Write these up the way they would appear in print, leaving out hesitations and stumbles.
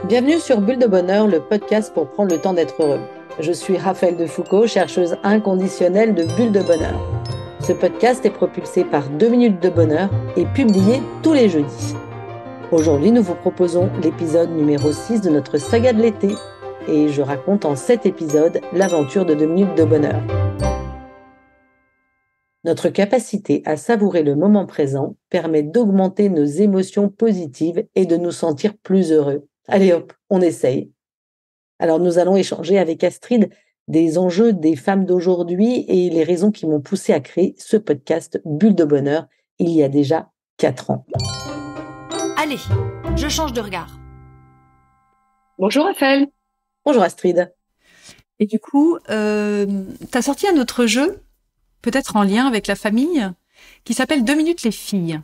Bienvenue sur Bulle de Bonheur, le podcast pour prendre le temps d'être heureux. Je suis Raphaël Defoucault, chercheuse inconditionnelle de Bulle de Bonheur. Ce podcast est propulsé par 2 minutes de bonheur et publié tous les jeudis. Aujourd'hui, nous vous proposons l'épisode numéro 6 de notre saga de l'été et je raconte en 7 épisodes l'aventure de 2 minutes de bonheur. Notre capacité à savourer le moment présent permet d'augmenter nos émotions positives et de nous sentir plus heureux. Allez hop, on essaye. Alors nous allons échanger avec Astrid des enjeux des femmes d'aujourd'hui et les raisons qui m'ont poussé à créer ce podcast Bulle de Bonheur il y a déjà 4 ans. Allez, je change de regard. Bonjour Raphaël. Bonjour Astrid. Et du coup, t'as sorti un autre jeu, peut-être en lien avec la famille, qui s'appelle 2 minutes les filles.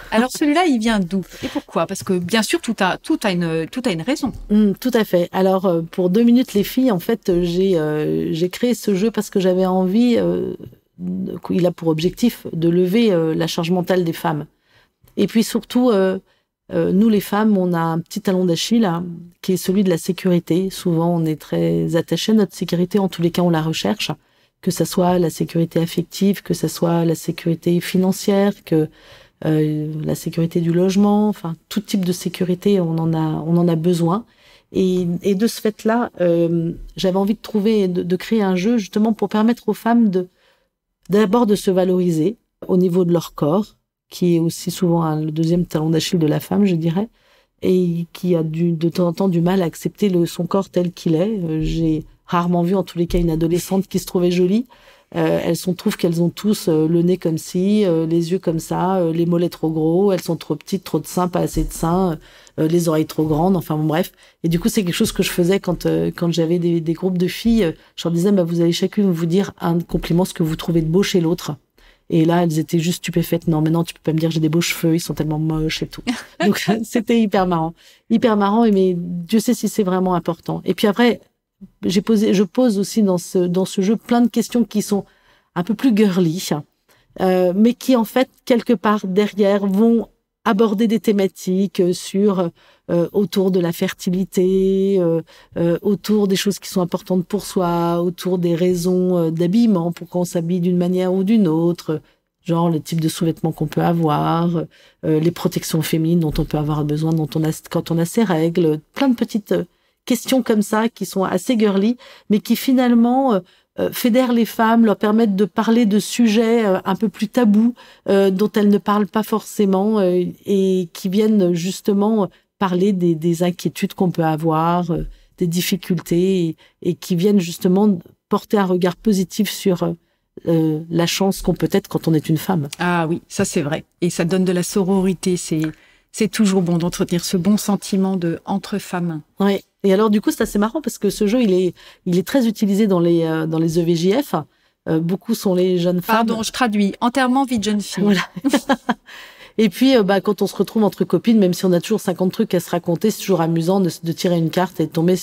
Alors celui-là, il vient d'où et pourquoi? Parce que bien sûr, tout a une raison. Tout à fait. Alors pour 2 minutes les filles, en fait, j'ai créé ce jeu parce que j'avais envie. Il a pour objectif de lever la charge mentale des femmes. Et puis surtout, nous les femmes, on a un petit talon d'Achille qui est celui de la sécurité. Souvent, on est très attachés à notre sécurité. En tous les cas, on la recherche. Que ça soit la sécurité affective, que ça soit la sécurité financière, que la sécurité du logement, enfin tout type de sécurité, on en a besoin. Et de ce fait-là, j'avais envie de créer un jeu justement pour permettre aux femmes d'abord de se valoriser au niveau de leur corps, qui est aussi souvent le deuxième talon d'Achille de la femme, je dirais, et qui a de temps en temps du mal à accepter son corps tel qu'il est. J'ai rarement vu, en tous les cas, une adolescente qui se trouvait jolie. Trouvent qu'elles ont tous le nez comme ci, les yeux comme ça, les mollets trop gros, elles sont trop petites, trop de seins, pas assez de seins, les oreilles trop grandes, enfin bon, bref. Et du coup, c'est quelque chose que je faisais quand j'avais des groupes de filles. Je leur disais, vous allez chacune vous dire un compliment, ce que vous trouvez de beau chez l'autre. Et là, elles étaient juste stupéfaites. Non, maintenant, tu peux pas me dire j'ai des beaux cheveux, ils sont tellement moches et tout. Donc, c'était hyper marrant. Hyper marrant, mais Dieu sait si c'est vraiment important. Et puis après, je pose aussi dans ce jeu plein de questions qui sont un peu plus girly, mais qui en fait quelque part derrière vont aborder des thématiques autour de la fertilité, autour des choses qui sont importantes pour soi, autour des raisons d'habillement, pourquoi on s'habille d'une manière ou d'une autre, genre le type de sous-vêtements qu'on peut avoir, les protections féminines dont on peut avoir besoin quand on a ses règles, plein de petites questions comme ça qui sont assez girly, mais qui finalement fédèrent les femmes, leur permettent de parler de sujets un peu plus tabous dont elles ne parlent pas forcément et qui viennent justement parler des inquiétudes qu'on peut avoir, des difficultés et qui viennent justement porter un regard positif sur la chance qu'on peut être quand on est une femme. Ah oui, ça c'est vrai. Et ça donne de la sororité. C'est toujours bon d'entretenir ce bon sentiment entre femmes. Oui. Et alors, du coup, c'est assez marrant parce que ce jeu, il est très utilisé dans les EVJF. Beaucoup sont les jeunes femmes. Pardon, je traduis. Enterrement vie de jeune fille. Voilà. Et puis, quand on se retrouve entre copines, même si on a toujours 50 trucs à se raconter, c'est toujours amusant de tirer une carte et de tomber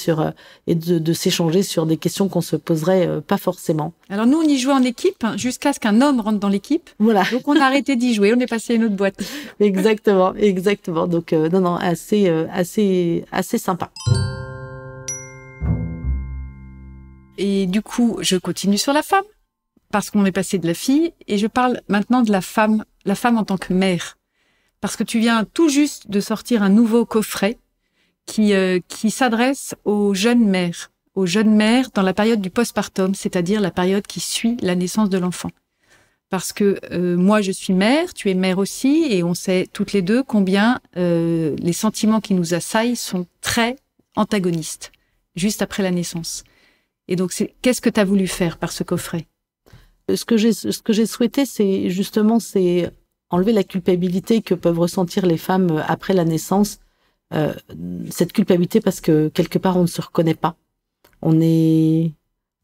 et de s'échanger sur des questions qu'on se poserait pas forcément. Alors nous, on y jouait en équipe jusqu'à ce qu'un homme rentre dans l'équipe. Voilà. Donc on a arrêté d'y jouer, on est passé à une autre boîte. Exactement. Donc non, assez sympa. Et du coup, je continue sur la femme, parce qu'on est passé de la fille, et je parle maintenant de la femme en tant que mère. Parce que tu viens tout juste de sortir un nouveau coffret qui s'adresse aux jeunes mères dans la période du postpartum, c'est-à-dire la période qui suit la naissance de l'enfant. Parce que moi, je suis mère, tu es mère aussi, et on sait toutes les deux combien les sentiments qui nous assaillent sont très antagonistes, juste après la naissance. Et donc, qu'est-ce que tu as voulu faire par ce coffret? Ce que j'ai souhaité, c'est enlever la culpabilité que peuvent ressentir les femmes après la naissance. Cette culpabilité parce que quelque part, on ne se reconnaît pas. On n'est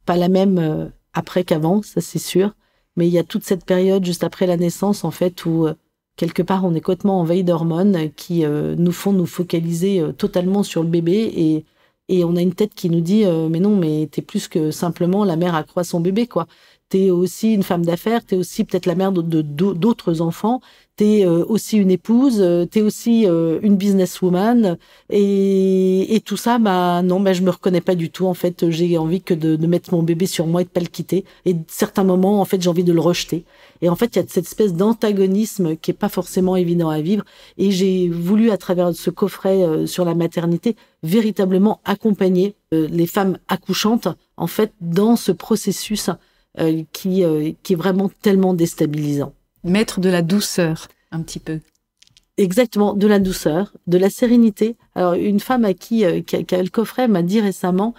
pas la même après qu'avant, ça c'est sûr. Mais il y a toute cette période juste après la naissance, en fait, où quelque part, on est complètement en veille d'hormones qui nous font nous focaliser totalement sur le bébé et on a une tête qui nous dit mais non, mais t'es plus que simplement la mère accroît son bébé, quoi. T'es aussi une femme d'affaires, t'es aussi peut-être la mère d'autres enfants, t'es aussi une épouse, t'es aussi une businesswoman, et tout ça, non, je me reconnais pas du tout. En fait, j'ai envie que de mettre mon bébé sur moi et de pas le quitter. Et de certains moments, en fait, j'ai envie de le rejeter. Et en fait, il y a cette espèce d'antagonisme qui est pas forcément évident à vivre. Et j'ai voulu, à travers ce coffret sur la maternité, véritablement accompagner les femmes accouchantes, en fait, dans ce processus qui est vraiment tellement déstabilisant. Mettre de la douceur, un petit peu. Exactement, de la douceur, de la sérénité. Alors, une femme qui a le coffret m'a dit récemment,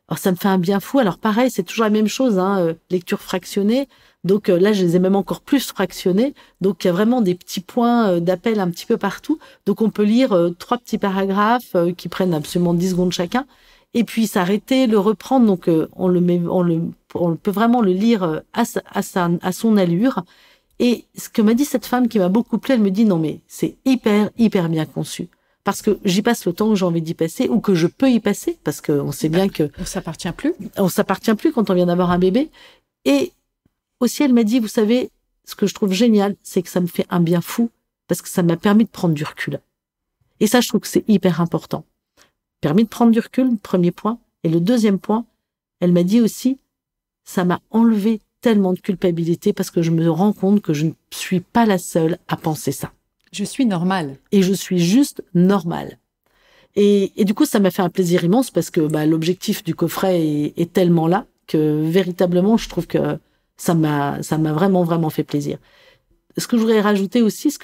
alors ça me fait un bien fou. Alors pareil, c'est toujours la même chose, lecture fractionnée. Donc là, je les ai même encore plus fractionnés. Donc il y a vraiment des petits points d'appel un petit peu partout. Donc on peut lire 3 petits paragraphes qui prennent absolument 10 secondes chacun, et puis s'arrêter, le reprendre. Donc on peut vraiment le lire à son allure. Et ce que m'a dit cette femme qui m'a beaucoup plu, elle me dit non mais c'est hyper bien conçu. Parce que j'y passe le temps que j'ai envie d'y passer, ou que je peux y passer, parce qu'on sait bien que... On s'appartient plus. On s'appartient plus quand on vient d'avoir un bébé. Et aussi, elle m'a dit, vous savez, ce que je trouve génial, c'est que ça me fait un bien fou, parce que ça m'a permis de prendre du recul. Et ça, je trouve que c'est hyper important. Permis de prendre du recul, premier point. Et le deuxième point, elle m'a dit aussi, ça m'a enlevé tellement de culpabilité, parce que je me rends compte que je ne suis pas la seule à penser ça. Je suis normale. Et je suis juste normale. Et du coup, ça m'a fait un plaisir immense, parce que l'objectif du coffret est tellement là que véritablement, je trouve que ça m'a vraiment fait plaisir. Ce que je voudrais rajouter aussi,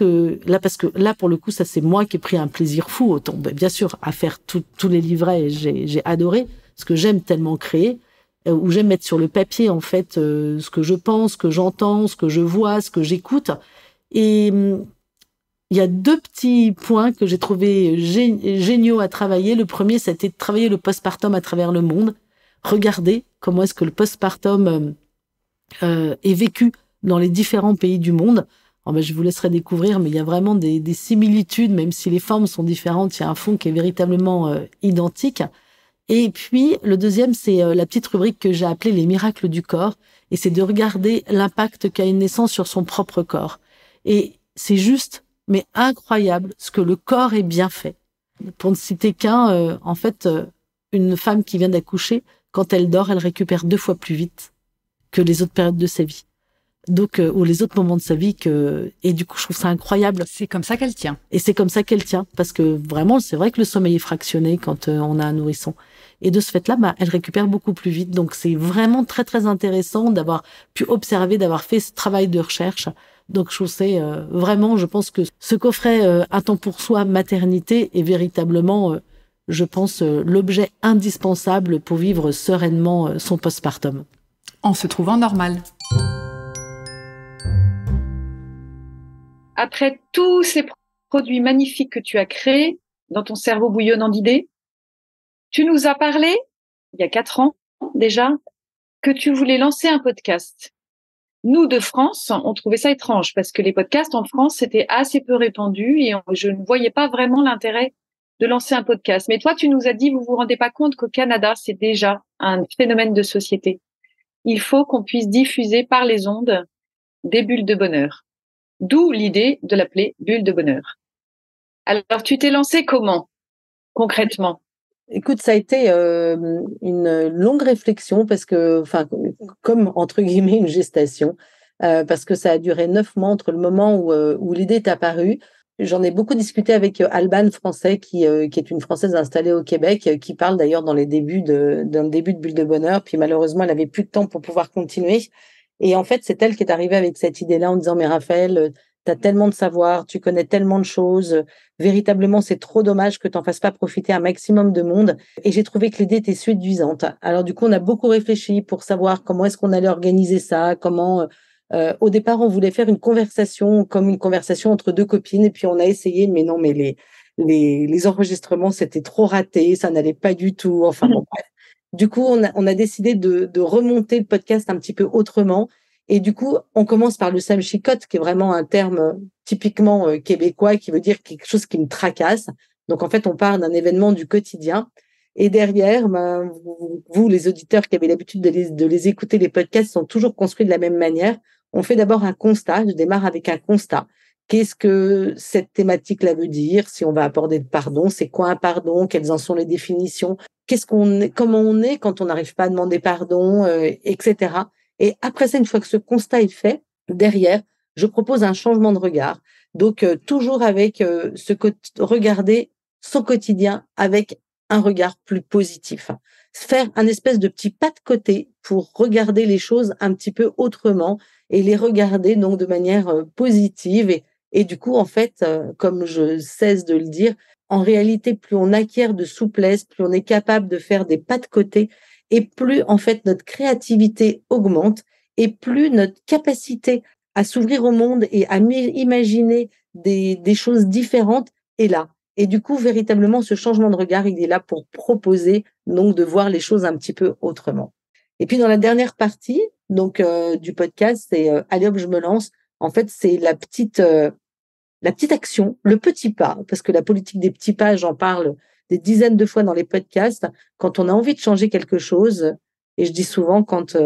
parce que là, pour le coup, ça c'est moi qui ai pris un plaisir fou, autant, bien sûr, à faire tous les livrets, j'ai adoré, parce que j'aime tellement créer, où j'aime mettre sur le papier, en fait, ce que je pense, ce que j'entends, ce que je vois, ce que j'écoute. Et il y a 2 petits points que j'ai trouvé géniaux à travailler. Le premier, c'était de travailler le postpartum à travers le monde. Regardez comment est-ce que le postpartum est vécu dans les différents pays du monde. Alors, je vous laisserai découvrir, mais il y a vraiment des similitudes, même si les formes sont différentes, il y a un fond qui est véritablement identique. Et puis, le deuxième, c'est la petite rubrique que j'ai appelée les miracles du corps. Et c'est de regarder l'impact qu'a une naissance sur son propre corps. Et c'est juste, mais incroyable, ce que le corps est bien fait. Pour ne citer qu'un, en fait, une femme qui vient d'accoucher, quand elle dort, elle récupère 2 fois plus vite que les autres périodes de sa vie. Donc, ou les autres moments de sa vie et du coup, je trouve ça incroyable. C'est comme ça qu'elle tient. Et c'est comme ça qu'elle tient. Parce que vraiment, c'est vrai que le sommeil est fractionné quand on a un nourrisson. Et de ce fait-là, elle récupère beaucoup plus vite. Donc, c'est vraiment très intéressant d'avoir pu observer, d'avoir fait ce travail de recherche. Donc, je trouve c'est vraiment, je pense que ce coffret Un temps pour soi, maternité, est véritablement, je pense, l'objet indispensable pour vivre sereinement son postpartum. En se trouvant normal. Après tous ces produits magnifiques que tu as créés dans ton cerveau bouillonnant d'idées, tu nous as parlé, il y a 4 ans déjà, que tu voulais lancer un podcast. Nous, de France, on trouvait ça étrange parce que les podcasts en France, c'était assez peu répandu et je ne voyais pas vraiment l'intérêt de lancer un podcast. Mais toi, tu nous as dit, vous vous rendez pas compte qu'au Canada, c'est déjà un phénomène de société. Il faut qu'on puisse diffuser par les ondes des bulles de bonheur. D'où l'idée de l'appeler bulle de bonheur. Alors, tu t'es lancé comment, concrètement? Écoute, ça a été une longue réflexion parce que, comme entre guillemets une gestation, parce que ça a duré 9 mois entre le moment où l'idée est apparue. J'en ai beaucoup discuté avec Alban Français, qui est une Française installée au Québec, qui parle d'ailleurs dans le début de Bulle de Bonheur. Puis malheureusement, elle avait plus de temps pour pouvoir continuer. Et en fait, c'est elle qui est arrivée avec cette idée-là en disant, mais Raphaël, tu as tellement de savoir, tu connais tellement de choses. Véritablement, c'est trop dommage que tu n'en fasses pas profiter un maximum de monde. Et j'ai trouvé que l'idée était séduisante. Alors du coup, on a beaucoup réfléchi pour savoir comment est-ce qu'on allait organiser ça, comment... au départ, on voulait faire une conversation comme une conversation entre 2 copines, et puis on a essayé, mais non, mais les enregistrements, c'était trop raté, ça n'allait pas du tout. Enfin bon, bref. Du coup, on a décidé de remonter le podcast un petit peu autrement. Et du coup, on commence par le samchicote, qui est vraiment un terme typiquement québécois, qui veut dire quelque chose qui me tracasse. Donc, en fait, on part d'un événement du quotidien. Et derrière, vous, les auditeurs qui avez l'habitude de les écouter, les podcasts sont toujours construits de la même manière. On fait d'abord un constat. Je démarre avec un constat qu'est-ce que cette thématique-là veut dire, si on va aborder le pardon, c'est quoi un pardon, quelles en sont les définitions, comment on est quand on n'arrive pas à demander pardon, etc. Et après ça, une fois que ce constat est fait, derrière, je propose un changement de regard. Donc, toujours avec regarder son quotidien avec un regard plus positif. Faire un espèce de petit pas de côté pour regarder les choses un petit peu autrement et les regarder donc de manière positive. Et du coup, en fait, comme je cesse de le dire, en réalité, plus on acquiert de souplesse, plus on est capable de faire des pas de côté et plus, en fait, notre créativité augmente et plus notre capacité à s'ouvrir au monde et à imaginer des choses différentes est là. Et du coup, véritablement, ce changement de regard, il est là pour proposer donc de voir les choses un petit peu autrement. Et puis dans la dernière partie donc du podcast, c'est allez hop, je me lance. En fait, c'est la petite action, le petit pas, parce que la politique des petits pas, j'en parle des dizaines de fois dans les podcasts. Quand on a envie de changer quelque chose, et je dis souvent quand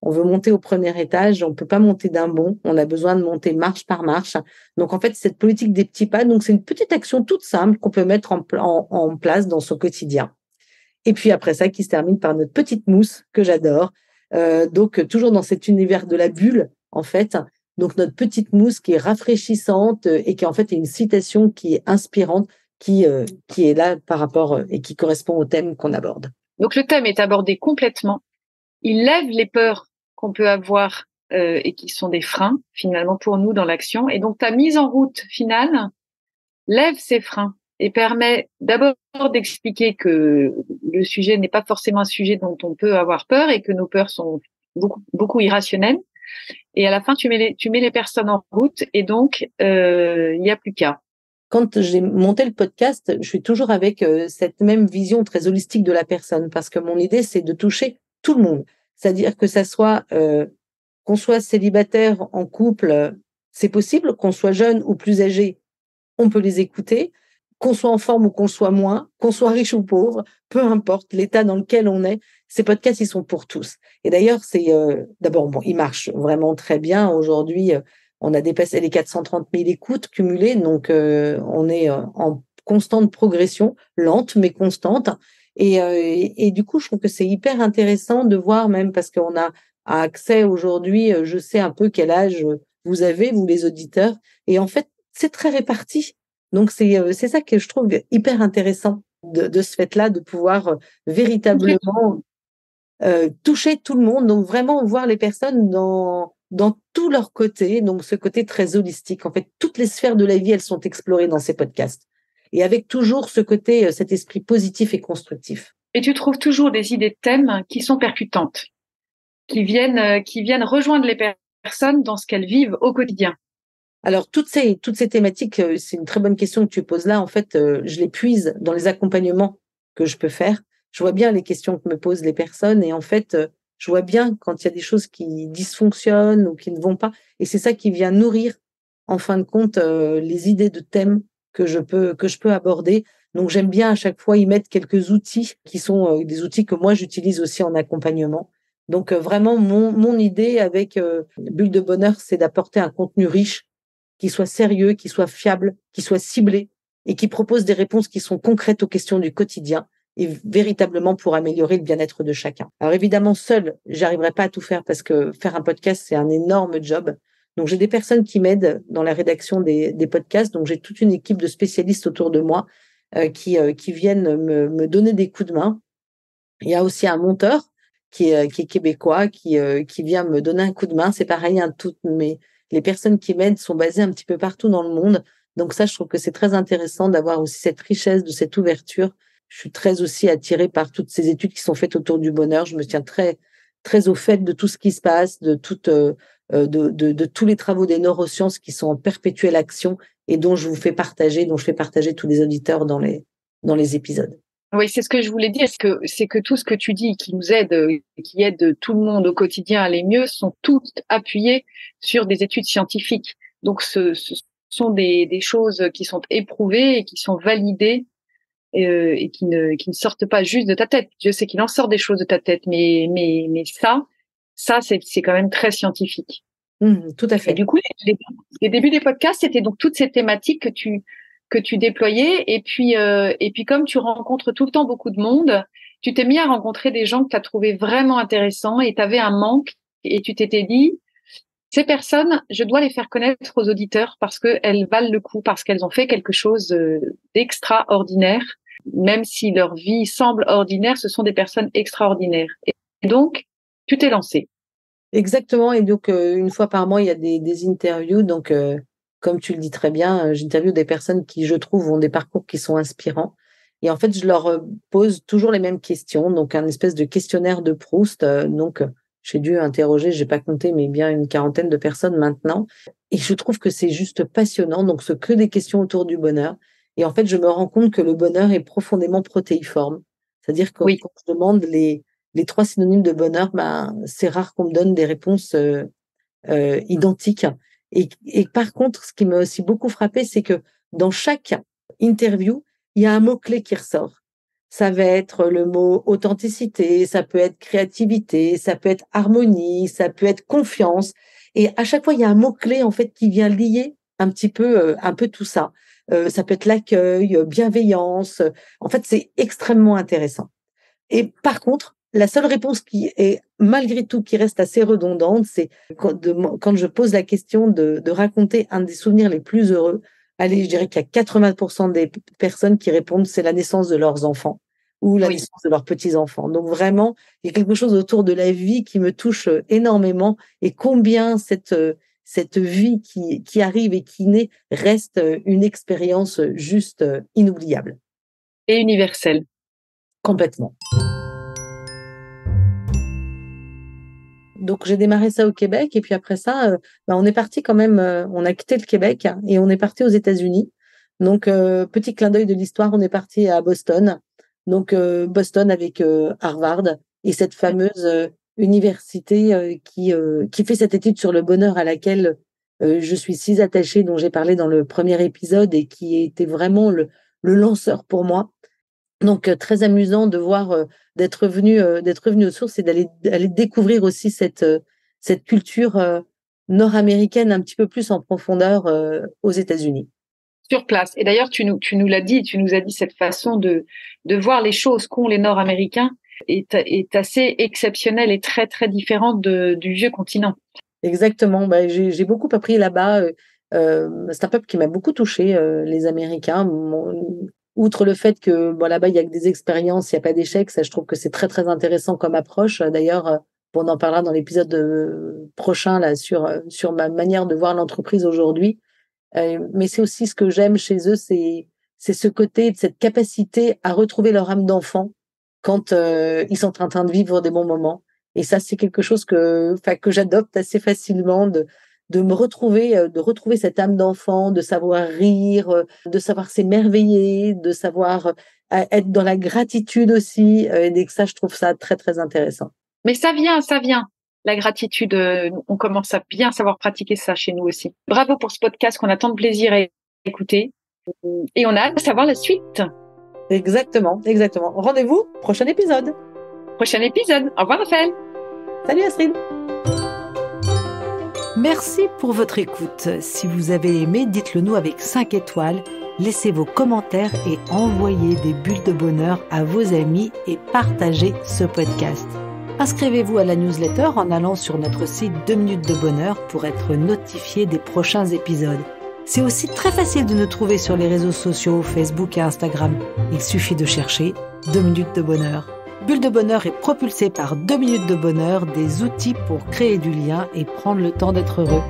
on veut monter au premier étage, on peut pas monter d'un bond, on a besoin de monter marche par marche. Donc en fait, cette politique des petits pas, donc c'est une petite action toute simple qu'on peut mettre en place dans son quotidien. Et puis après ça, qui se termine par notre petite mousse que j'adore. Donc toujours dans cet univers de la bulle, en fait. Donc notre petite mousse qui est rafraîchissante et qui en fait est une citation qui est inspirante, qui est là par rapport et qui correspond au thème qu'on aborde. Donc le thème est abordé complètement. Il lève les peurs qu'on peut avoir et qui sont des freins finalement pour nous dans l'action. Et donc ta mise en route finale lève ces freins et permet d'abord d'expliquer que le sujet n'est pas forcément un sujet dont on peut avoir peur et que nos peurs sont beaucoup irrationnelles. Et à la fin, tu mets les personnes en route et donc il n'y a plus qu'à. Quand j'ai monté le podcast, je suis toujours avec cette même vision très holistique de la personne parce que mon idée, c'est de toucher tout le monde. C'est-à-dire que ça soit qu'on soit célibataire, en couple, c'est possible, qu'on soit jeune ou plus âgé, on peut les écouter, qu'on soit en forme ou qu'on soit moins, qu'on soit riche ou pauvre, peu importe l'état dans lequel on est, ces podcasts, ils sont pour tous. Et d'ailleurs, d'abord, bon, ils marchent vraiment très bien. Aujourd'hui, on a dépassé les 430 000 écoutes cumulées, donc on est en constante progression, lente mais constante. Et du coup, je trouve que c'est hyper intéressant de voir, même parce qu'on a accès aujourd'hui, je sais un peu quel âge vous avez, vous les auditeurs, et en fait, c'est très réparti. Donc c'est ça que je trouve hyper intéressant de ce fait-là, de pouvoir véritablement toucher tout le monde, donc vraiment voir les personnes dans tous leurs côtés, donc ce côté très holistique. En fait, toutes les sphères de la vie, elles sont explorées dans ces podcasts. Et avec toujours ce côté, cet esprit positif et constructif. Et tu trouves toujours des idées de thèmes qui sont percutantes, qui viennent rejoindre les personnes dans ce qu'elles vivent au quotidien. Alors toutes ces thématiques, c'est une très bonne question que tu poses là. En fait, je les puise dans les accompagnements que je peux faire. Je vois bien les questions que me posent les personnes et en fait, je vois bien quand il y a des choses qui dysfonctionnent ou qui ne vont pas. Et c'est ça qui vient nourrir, en fin de compte, les idées de thèmes que je peux aborder. Donc j'aime bien à chaque fois y mettre quelques outils qui sont des outils que moi j'utilise aussi en accompagnement. Donc vraiment mon idée avec Bulle de Bonheur, c'est d'apporter un contenu riche qui soit sérieux, qui soit fiable, qui soit ciblé et qui propose des réponses qui sont concrètes aux questions du quotidien et véritablement pour améliorer le bien-être de chacun. Alors évidemment, seul, j'arriverai pas à tout faire parce que faire un podcast, c'est un énorme job. Donc j'ai des personnes qui m'aident dans la rédaction des podcasts. Donc j'ai toute une équipe de spécialistes autour de moi qui viennent me donner des coups de main. Il y a aussi un monteur qui est québécois qui vient me donner un coup de main. C'est pareil, hein, les personnes qui m'aident sont basées un petit peu partout dans le monde. Donc ça, je trouve que c'est très intéressant d'avoir aussi cette richesse, de cette ouverture. Je suis très aussi attirée par toutes ces études qui sont faites autour du bonheur. Je me tiens très, très au fait de tout ce qui se passe, de tous les travaux des neurosciences qui sont en perpétuelle action et dont je fais partager tous les auditeurs dans les épisodes. Oui, c'est ce que je voulais dire, c'est que tout ce que tu dis qui nous aide, qui aide tout le monde au quotidien à aller mieux, sont toutes appuyées sur des études scientifiques. Donc, ce sont des choses qui sont éprouvées et qui sont validées et qui ne sortent pas juste de ta tête. Je sais qu'il en sort des choses de ta tête, mais ça, c'est quand même très scientifique. Tout à fait. Et du coup, les débuts des podcasts, c'était donc toutes ces thématiques que tu déployais. Et puis comme tu rencontres tout le temps beaucoup de monde, tu t'es mis à rencontrer des gens que tu as trouvé vraiment intéressants et tu avais un manque et tu t'étais dit, ces personnes, je dois les faire connaître aux auditeurs parce qu'elles valent le coup, parce qu'elles ont fait quelque chose d'extraordinaire. Même si leur vie semble ordinaire, ce sont des personnes extraordinaires. Et donc, tu t'es lancé. Exactement. Et donc, une fois par mois, il y a des interviews. Donc, comme tu le dis très bien, j'interviewe des personnes qui, je trouve, ont des parcours qui sont inspirants. Et en fait, je leur pose toujours les mêmes questions. Donc, un espèce de questionnaire de Proust. Donc, j'ai dû interroger, j'ai pas compté, mais bien une quarantaine de personnes maintenant. Et je trouve que c'est juste passionnant. Donc, ce que des questions autour du bonheur. Et en fait, je me rends compte que le bonheur est profondément protéiforme. C'est-à-dire que quand je demande les 3 synonymes de bonheur, c'est rare qu'on me donne des réponses identiques. Et par contre, ce qui m'a aussi beaucoup frappé, c'est que dans chaque interview, il y a un mot-clé qui ressort. Ça va être le mot authenticité, ça peut être créativité, ça peut être harmonie, ça peut être confiance. Et à chaque fois, il y a un mot-clé en fait qui vient lier un peu tout ça. Ça peut être l'accueil, bienveillance. En fait, c'est extrêmement intéressant. Et par contre, la seule réponse qui est malgré tout qui reste assez redondante, c'est quand je pose la question de raconter un des souvenirs les plus heureux. Allez, je dirais qu'il y a 80% des personnes qui répondent c'est la naissance de leurs enfants ou la naissance de leurs petits-enfants. Donc vraiment, il y a quelque chose autour de la vie qui me touche énormément et combien cette vie qui arrive et qui naît reste une expérience juste inoubliable. Et universelle. Complètement. Donc, j'ai démarré ça au Québec et puis après ça, on est parti quand même, on a quitté le Québec et on est parti aux États-Unis. Donc, petit clin d'œil de l'histoire, on est parti à Boston. Donc, Boston avec Harvard et cette fameuse université qui fait cette étude sur le bonheur à laquelle je suis si attachée, dont j'ai parlé dans le premier épisode et qui était vraiment le lanceur pour moi. Donc, très amusant de voir, d'être revenu aux sources et d'aller découvrir aussi cette culture nord-américaine un petit peu plus en profondeur aux États-Unis. Sur place. Et d'ailleurs, tu nous l'as dit, tu nous as dit cette façon de voir les choses qu'ont les Nord-Américains est assez exceptionnelle et très, très différente du vieux continent. Exactement. J'ai beaucoup appris là-bas. C'est un peuple qui m'a beaucoup touchée, les Américains. Outre le fait que là-bas, il y a que des expériences, il n'y a pas d'échecs, ça, je trouve que c'est très, très intéressant comme approche. D'ailleurs, on en parlera dans l'épisode prochain là sur ma manière de voir l'entreprise aujourd'hui. Mais c'est aussi ce que j'aime chez eux, c'est ce côté, cette capacité à retrouver leur âme d'enfant quand ils sont en train de vivre des bons moments. Et ça, c'est quelque chose que j'adopte assez facilement de retrouver cette âme d'enfant, de savoir rire, de savoir s'émerveiller, de savoir être dans la gratitude aussi. Et que ça, je trouve ça très, très intéressant. Mais ça vient. La gratitude, on commence à bien savoir pratiquer ça chez nous aussi. Bravo pour ce podcast qu'on a tant de plaisir à écouter. Et on a hâte de savoir la suite. Exactement. Rendez-vous, prochain épisode. Au revoir Raphaël. Salut Astrid. Merci pour votre écoute. Si vous avez aimé, dites-le nous avec 5 étoiles. Laissez vos commentaires et envoyez des bulles de bonheur à vos amis et partagez ce podcast. Inscrivez-vous à la newsletter en allant sur notre site 2 minutes de bonheur pour être notifié des prochains épisodes. C'est aussi très facile de nous trouver sur les réseaux sociaux, Facebook et Instagram. Il suffit de chercher 2 minutes de bonheur. Bulle de bonheur est propulsée par 2 minutes de bonheur, des outils pour créer du lien et prendre le temps d'être heureux.